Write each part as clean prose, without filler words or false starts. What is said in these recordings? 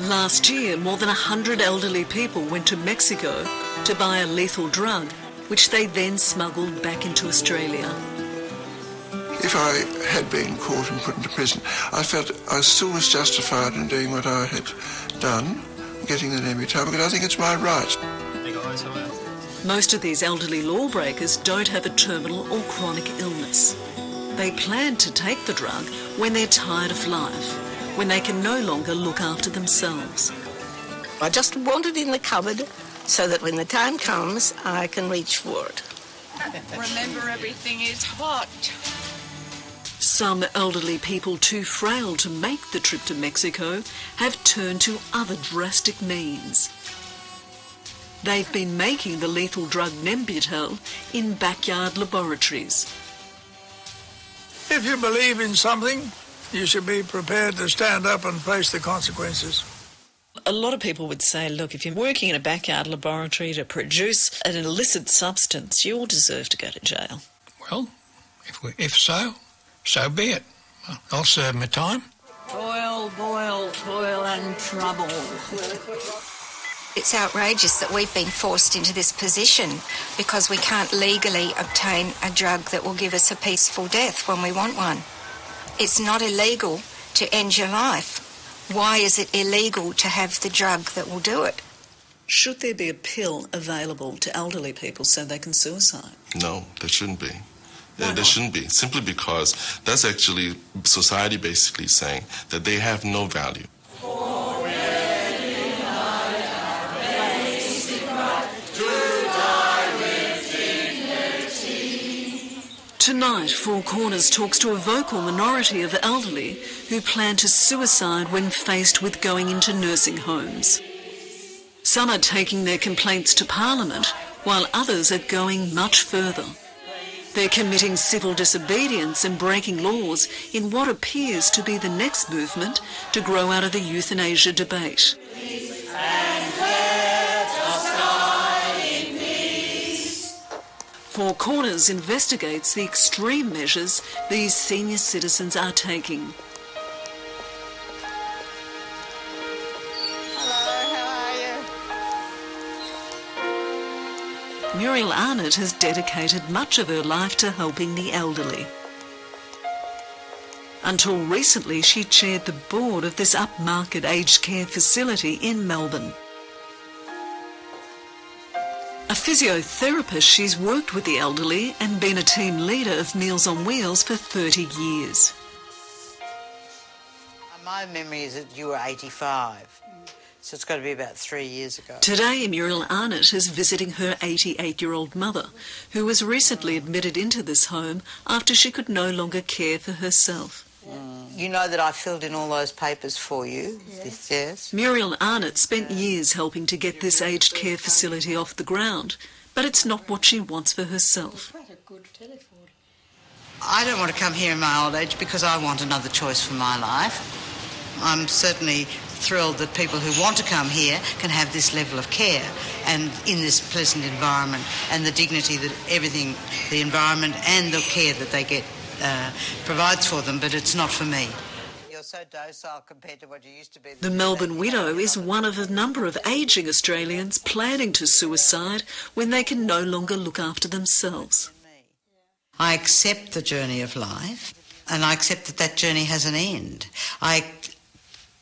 Last year, more than 100 elderly people went to Mexico to buy a lethal drug, which they then smuggled back into Australia. If I had been caught and put into prison, I felt I still was justified in doing what I had done, getting the name time, because I think it's my right. Most of these elderly lawbreakers don't have a terminal or chronic illness. They plan to take the drug when they're tired of life, when they can no longer look after themselves. I just want it in the cupboard so that when the time comes, I can reach for it. Remember, everything is hot. Some elderly people too frail to make the trip to Mexico have turned to other drastic means. They've been making the lethal drug Nembutal in backyard laboratories. If you believe in something, you should be prepared to stand up and face the consequences. A lot of people would say, look, if you're working in a backyard laboratory to produce an illicit substance, you all deserve to go to jail. Well, if so be it. I'll serve my time. Toil, boil, toil and trouble. It's outrageous that we've been forced into this position because we can't legally obtain a drug that will give us a peaceful death when we want one. It's not illegal to end your life. Why is it illegal to have the drug that will do it? Should there be a pill available to elderly people so they can suicide? No, there shouldn't be. There shouldn't be, simply because that's actually society basically saying that they have no value. Tonight, Four Corners talks to a vocal minority of elderly who plan to suicide when faced with going into nursing homes. Some are taking their complaints to Parliament, while others are going much further. They're committing civil disobedience and breaking laws in what appears to be the next movement to grow out of the euthanasia debate. Four Corners investigates the extreme measures these senior citizens are taking. Muriel has dedicated much of her life to helping the elderly. Until recently, she chaired the board of this upmarket aged care facility in Melbourne. A physiotherapist, she's worked with the elderly and been a team leader of Meals on Wheels for 30 years. My memory is that you were 85. So it's got to be about 3 years ago. Today, Muriel is visiting her 88-year-old mother, who was recently admitted into this home after she could no longer care for herself. You know that I filled in all those papers for you? Yes. Muriel spent years helping to get this aged care facility off the ground, but it's not what she wants for herself. I don't want to come here in my old age because I want another choice for my life. I'm certainly thrilled that people who want to come here can have this level of care and in this pleasant environment and the dignity that everything, the environment and the care that they get provides for them, but it's not for me. You're so docile compared to what you used to be. The Melbourne widow is one of a number of ageing Australians planning to suicide when they can no longer look after themselves. I accept the journey of life and I accept that that journey has an end. I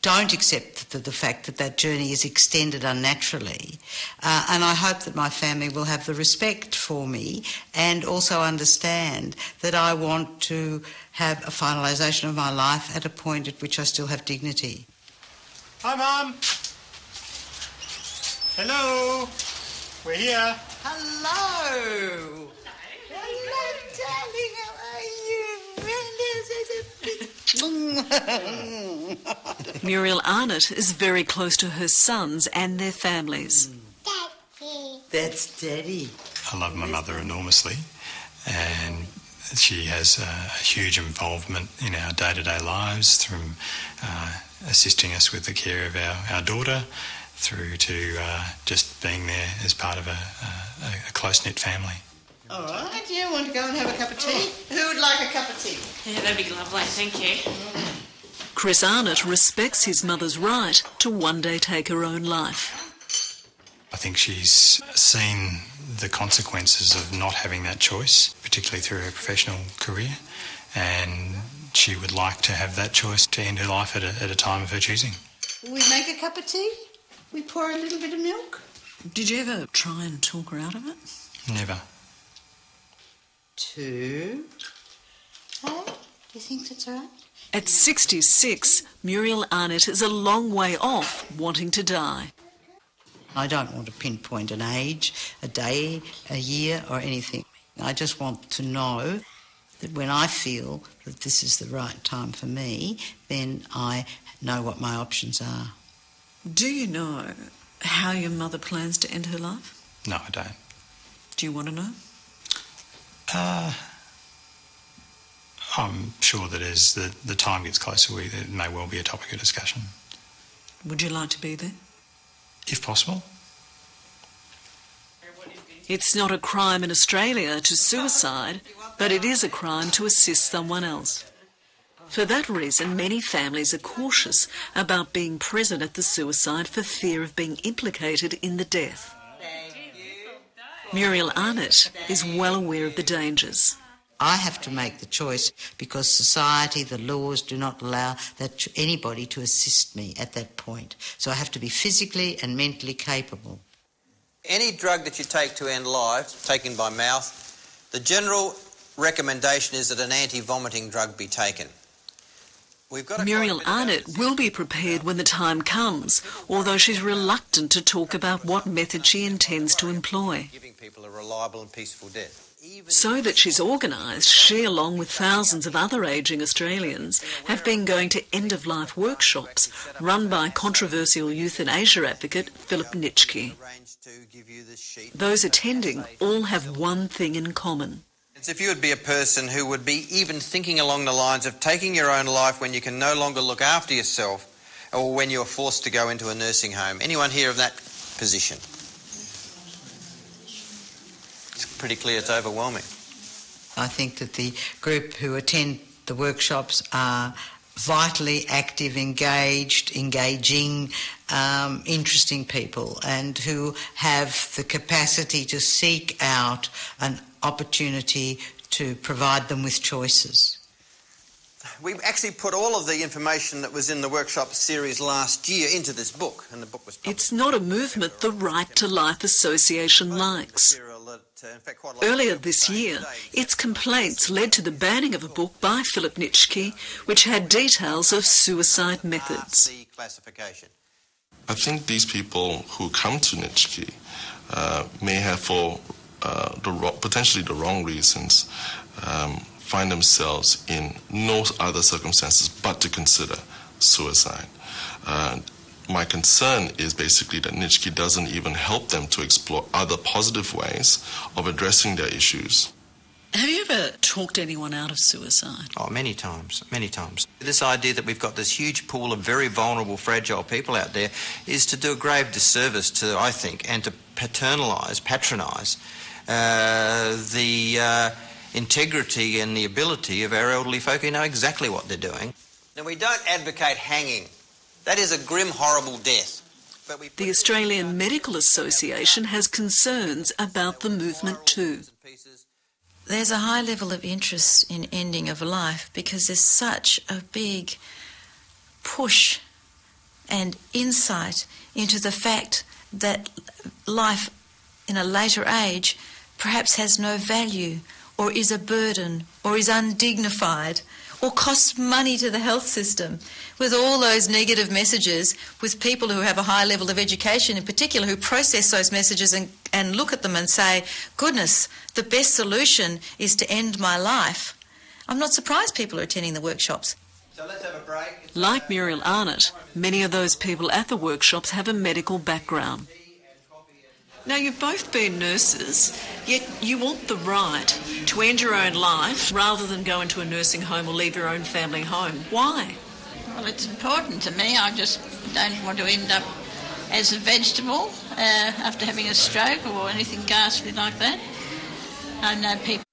don't accept the fact that that journey is extended unnaturally. And I hope that my family will have the respect for me and also understand that I want to have a finalisation of my life at a point at which I still have dignity. Hi, Mum. Hello. We're here. Hello. Hello, darling. How are you? Muriel is very close to her sons and their families. Daddy. That's Daddy. I love my mother enormously, and she has a huge involvement in our day-to-day lives, from assisting us with the care of our daughter through to just being there as part of a close-knit family. All right, do you want to go and have a cup of tea? Who would like a cup of tea? Yeah, that'd be lovely, thank you. Chris Arnott respects his mother's right to one day take her own life. I think she's seen the consequences of not having that choice, particularly through her professional career, and she would like to have that choice to end her life at a time of her choosing. We make a cup of tea? We pour a little bit of milk? Did you ever try and talk her out of it? Never. 2. Hey, do you think that's all right? At 66, Muriel Arnott is a long way off wanting to die. I don't want to pinpoint an age, a day, a year or anything. I just want to know that when I feel that this is the right time for me, then I know what my options are. Do you know how your mother plans to end her life? No, I don't. Do you want to know? I'm sure that as the time gets closer, it may well be a topic of discussion. Would you like to be there? If possible. It's not a crime in Australia to suicide, but it is a crime to assist someone else. For that reason, many families are cautious about being present at the suicide for fear of being implicated in the death. Muriel Arnott is well aware of the dangers. I have to make the choice because society, the laws do not allow anybody to assist me at that point. So I have to be physically and mentally capable. Any drug that you take to end life, taken by mouth, the general recommendation is that an anti-vomiting drug be taken. Muriel Arnott will be prepared when the time comes, although she's reluctant to talk about what method she intends to employ. Giving people a reliable and peaceful death. So that she's organised, she, along with thousands of other ageing Australians, have been going to end-of-life workshops run by controversial euthanasia advocate Philip Nitschke. Those attending all have one thing in common. If you would be a person who would be even thinking along the lines of taking your own life when you can no longer look after yourself or when you're forced to go into a nursing home. Anyone here of that position? It's pretty clear it's overwhelming. I think that the group who attend the workshops are vitally active, engaging, interesting people and who have the capacity to seek out an opportunity to provide them with choices. We actually put all of the information that was in the workshop series last year into this book, and the book was published. It's not a movement the Right to Life Association likes. Earlier this year, its complaints led to the banning of a book by Philip Nitschke, which had details of suicide methods. I think these people who come to Nitschke may have, for potentially the wrong reasons, find themselves in no other circumstances but to consider suicide. My concern is basically that Nitschke doesn't even help them to explore other positive ways of addressing their issues. Have you ever talked anyone out of suicide? Oh, many times, many times. This idea that we've got this huge pool of very vulnerable, fragile people out there is to do a grave disservice to, I think, and to patronise the integrity and the ability of our elderly folk who know exactly what they're doing. Now, we don't advocate hanging. That is a grim, horrible death. The Australian Medical Association has concerns about the movement too. There's a high level of interest in ending of life because there's such a big push and insight into the fact that life in a later age perhaps has no value or is a burden or is undignified or costs money to the health system. With all those negative messages, with people who have a high level of education in particular, who process those messages and look at them and say, goodness, the best solution is to end my life. I'm not surprised people are attending the workshops. So let's have a break. Like Muriel Arnott, many of those people at the workshops have a medical background. Now, you've both been nurses, yet you want the right to end your own life rather than go into a nursing home or leave your own family home. Why? Well, it's important to me. I just don't want to end up as a vegetable after having a stroke or anything ghastly like that. I know people